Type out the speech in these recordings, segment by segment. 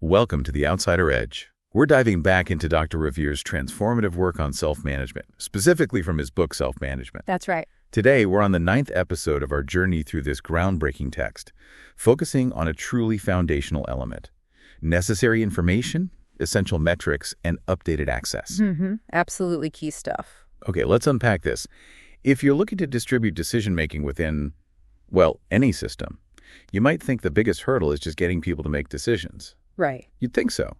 Welcome to the Outsider Edge. We're diving back into Dr. Revere's transformative work on self-management, specifically from his book, Self-Management. That's right. Today, we're on the 9th episode of our journey through this groundbreaking text, focusing on a truly foundational element: necessary information, essential metrics, and updated access. Absolutely key stuff. Okay, let's unpack this. If you're looking to distribute decision-making within, well, any system, you might think the biggest hurdle is just getting people to make decisions. Right. You'd think so.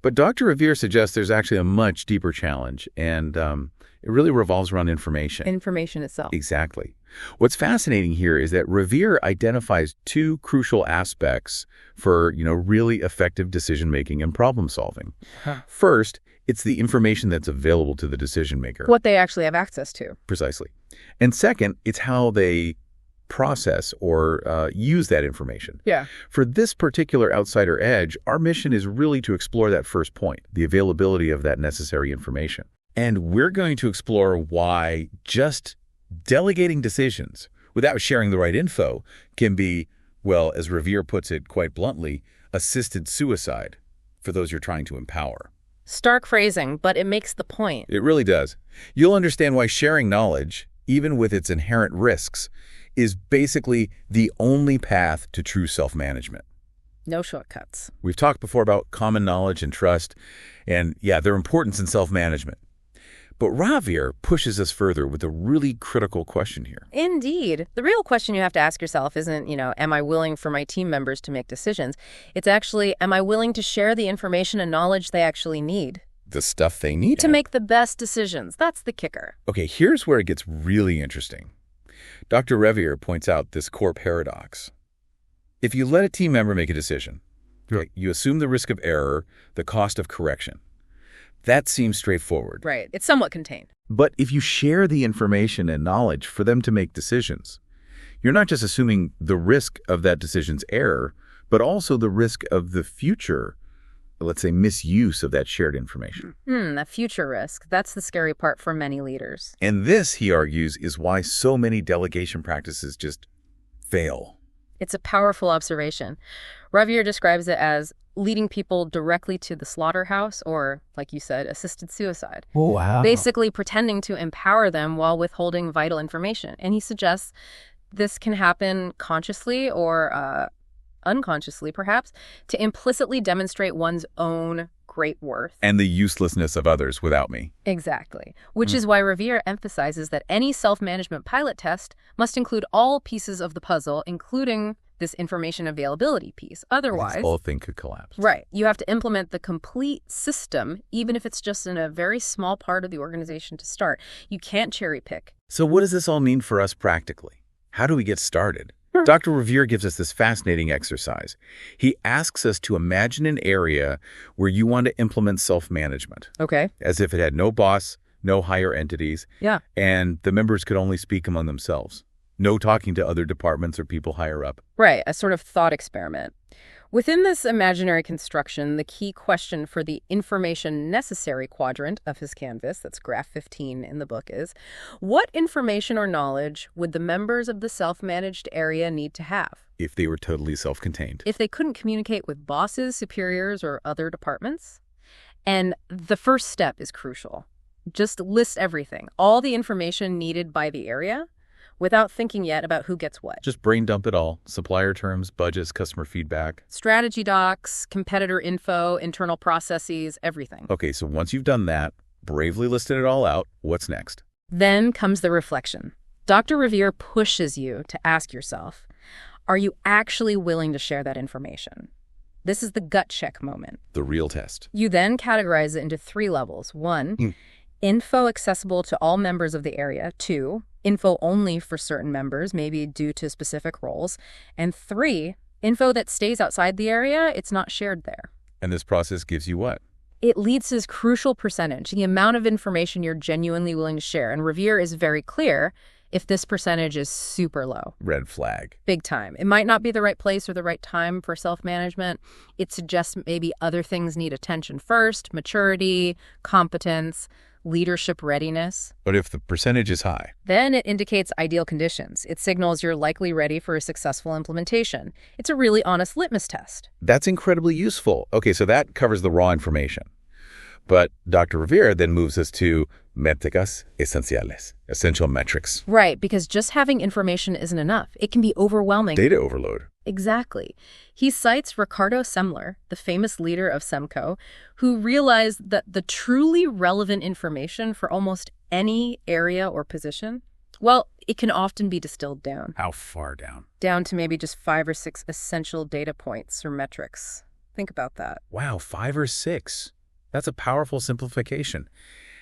But Dr. Revere suggests there's actually a much deeper challenge, and it really revolves around information. Information itself. Exactly. What's fascinating here is that Revere identifies two crucial aspects for, really effective decision-making and problem-solving. First, it's the information that's available to the decision-maker. What they actually have access to. Precisely. And second, it's how they process or use that information. Yeah. For this particular Outsider Edge, our mission is really to explore that first point, the availability of that necessary information. And we're going to explore why just delegating decisions without sharing the right info can be, well, as Revere puts it quite bluntly, assisted suicide for those you're trying to empower. Stark phrasing, but it makes the point. It really does. You'll understand why sharing knowledge, even with its inherent risks, is basically the only path to true self-management. No shortcuts. We've talked before about common knowledge and trust, and their importance in self-management. But Revere pushes us further with a really critical question here. Indeed. The real question you have to ask yourself isn't, am I willing for my team members to make decisions? It's actually, am I willing to share the information and knowledge they actually need? The stuff they need to make the best decisions. That's the kicker. Okay, here's where it gets really interesting. Dr. Revere points out this core paradox. If you let a team member make a decision, you assume the risk of error, the cost of correction. That seems straightforward. Right. It's somewhat contained. But if you share the information and knowledge for them to make decisions, you're not just assuming the risk of that decision's error, but also the risk of the future, let's say, misuse of that shared information. That future risk. That's the scary part for many leaders. And this, he argues, is why so many delegation practices just fail. It's a powerful observation. Revere describes it as leading people directly to the slaughterhouse or, like you said, assisted suicide. Oh, wow. Basically pretending to empower them while withholding vital information. And he suggests this can happen consciously or unconsciously, perhaps, to implicitly demonstrate one's own great worth. And the uselessness of others without me. Exactly. Which is why Revere emphasizes that any self-management pilot test must include all pieces of the puzzle, including this information availability piece. Otherwise, this whole thing could collapse. Right. You have to implement the complete system, even if it's just in a very small part of the organization to start. You can't cherry pick. So what does this all mean for us practically? How do we get started? Dr. Revere gives us this fascinating exercise. He asks us to imagine an area where you want to implement self-management. Okay. As if it had no boss, no higher entities, and the members could only speak among themselves. No talking to other departments or people higher up. Right, a sort of thought experiment. Within this imaginary construction, the key question for the information necessary quadrant of his canvas, that's graph 15 in the book, is, what information or knowledge would the members of the self-managed area need to have? If they were totally self-contained. If they couldn't communicate with bosses, superiors, or other departments? And the first step is crucial. Just list everything, all the information needed by the area, without thinking yet about who gets what. Just brain dump it all. Supplier terms, budgets, customer feedback. Strategy docs, competitor info, internal processes, everything. Okay, so once you've done that, bravely listed it all out, what's next? Then comes the reflection. Dr. Revere pushes you to ask yourself, are you actually willing to share that information? This is the gut check moment. The real test. You then categorize it into 3 levels. 1, info accessible to all members of the area. 2, info only for certain members, maybe due to specific roles. And 3, info that stays outside the area, it's not shared there. And this process gives you what? It leads to this crucial percentage, the amount of information you're genuinely willing to share. And Revere is very clear. if this percentage is super low. Red flag. Big time. It might not be the right place or the right time for self-management. It suggests maybe other things need attention first: maturity, competence, leadership readiness. But if the percentage is high, Then it indicates ideal conditions. It signals you're likely ready for a successful implementation. It's a really honest litmus test. that's incredibly useful. Okay, so that covers the raw information. But Dr. Revere then moves us to métricas esenciales, essential metrics. Right, because just having information isn't enough. It can be overwhelming. Data overload. Exactly. He cites Ricardo Semler, the famous leader of Semco, who realized that the truly relevant information for almost any area or position, well, it can often be distilled down. How far down? Down to maybe just 5 or 6 essential data points or metrics. Think about that. Wow, 5 or 6. That's a powerful simplification.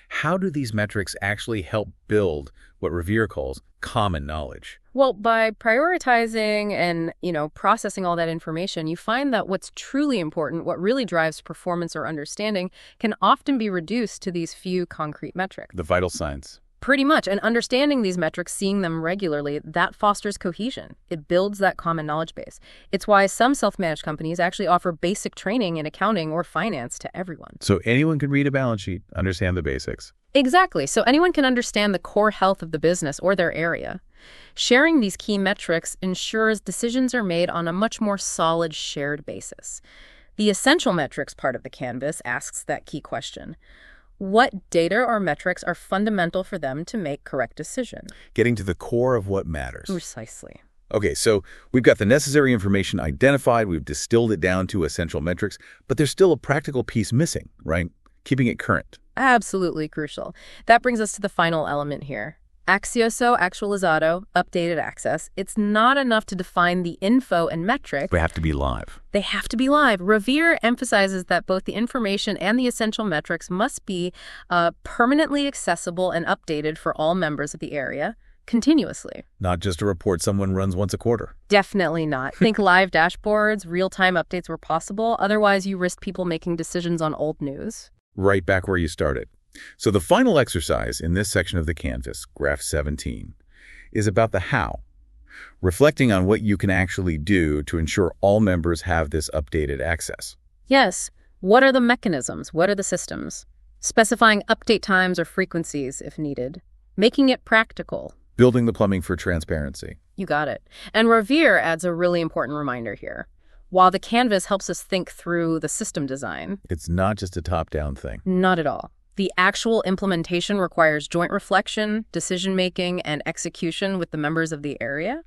How do these metrics actually help build what Revere calls common knowledge? Well, by prioritizing and, processing all that information, you find that what's truly important, what really drives performance or understanding, can often be reduced to these few concrete metrics. The vital signs. Pretty much. And understanding these metrics, seeing them regularly, that fosters cohesion. It builds that common knowledge base. It's why some self-managed companies actually offer basic training in accounting or finance to everyone. So anyone can read a balance sheet, understand the basics. Exactly. So anyone can understand the core health of the business or their area. Sharing these key metrics ensures decisions are made on a much more solid shared basis. The essential metrics part of the Canvas asks that key question. What data or metrics are fundamental for them to make correct decisions? Getting to the core of what matters. Precisely. Okay, so we've got the necessary information identified, we've distilled it down to essential metrics, but there's still a practical piece missing, right? Keeping it current. Absolutely crucial. That brings us to the final element here. Acceso actualizado, updated access. It's not enough to define the info and metric. They have to be live. They have to be live. Revere emphasizes that both the information and the essential metrics must be permanently accessible and updated for all members of the area continuously. Not just a report someone runs once a quarter. Definitely not. Think live dashboards, real-time updates where possible. Otherwise, you risk people making decisions on old news. Right back where you started. So the final exercise in this section of the Canvas, graph 17, is about the how, reflecting on what you can actually do to ensure all members have this updated access. Yes. What are the mechanisms? What are the systems? Specifying update times or frequencies if needed. Making it practical. Building the plumbing for transparency. You got it. And Revere adds a really important reminder here. While the Canvas helps us think through the system design, It's not just a top-down thing. not at all. The actual implementation requires joint reflection, decision-making, and execution with the members of the area.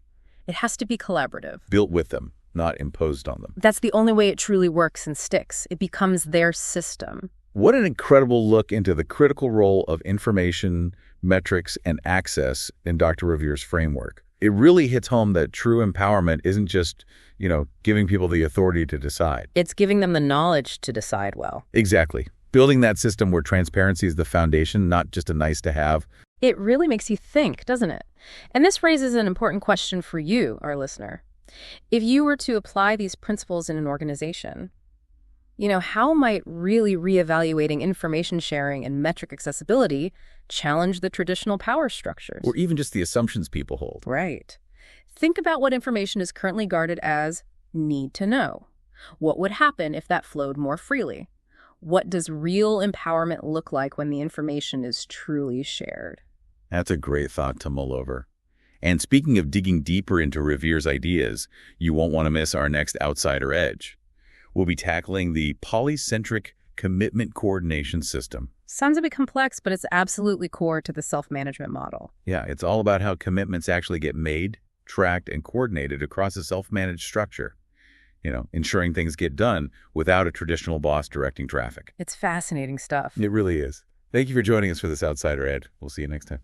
It has to be collaborative. Built with them, not imposed on them. That's the only way it truly works and sticks. It becomes their system. What an incredible look into the critical role of information, metrics, and access in Dr. Revere's framework. It really hits home that true empowerment isn't just, giving people the authority to decide. It's giving them the knowledge to decide well. Exactly. Building that system where transparency is the foundation, not just a nice to have. It really makes you think, doesn't it? And this raises an important question for you, our listener. If you were to apply these principles in an organization, how might really reevaluating information sharing and metric accessibility challenge the traditional power structures? Or even just the assumptions people hold. Right. Think about what information is currently guarded as need to know. What would happen if that flowed more freely? What does real empowerment look like when the information is truly shared? That's a great thought to mull over. And speaking of digging deeper into Revere's ideas, you won't want to miss our next Outsider Edge. We'll be tackling the polycentric commitment coordination system. Sounds a bit complex, but it's absolutely core to the self-management model. Yeah, it's all about how commitments actually get made, tracked, and coordinated across a self-managed structure. Ensuring things get done without a traditional boss directing traffic. It's fascinating stuff. It really is. Thank you for joining us for this Outsider Ed. We'll see you next time.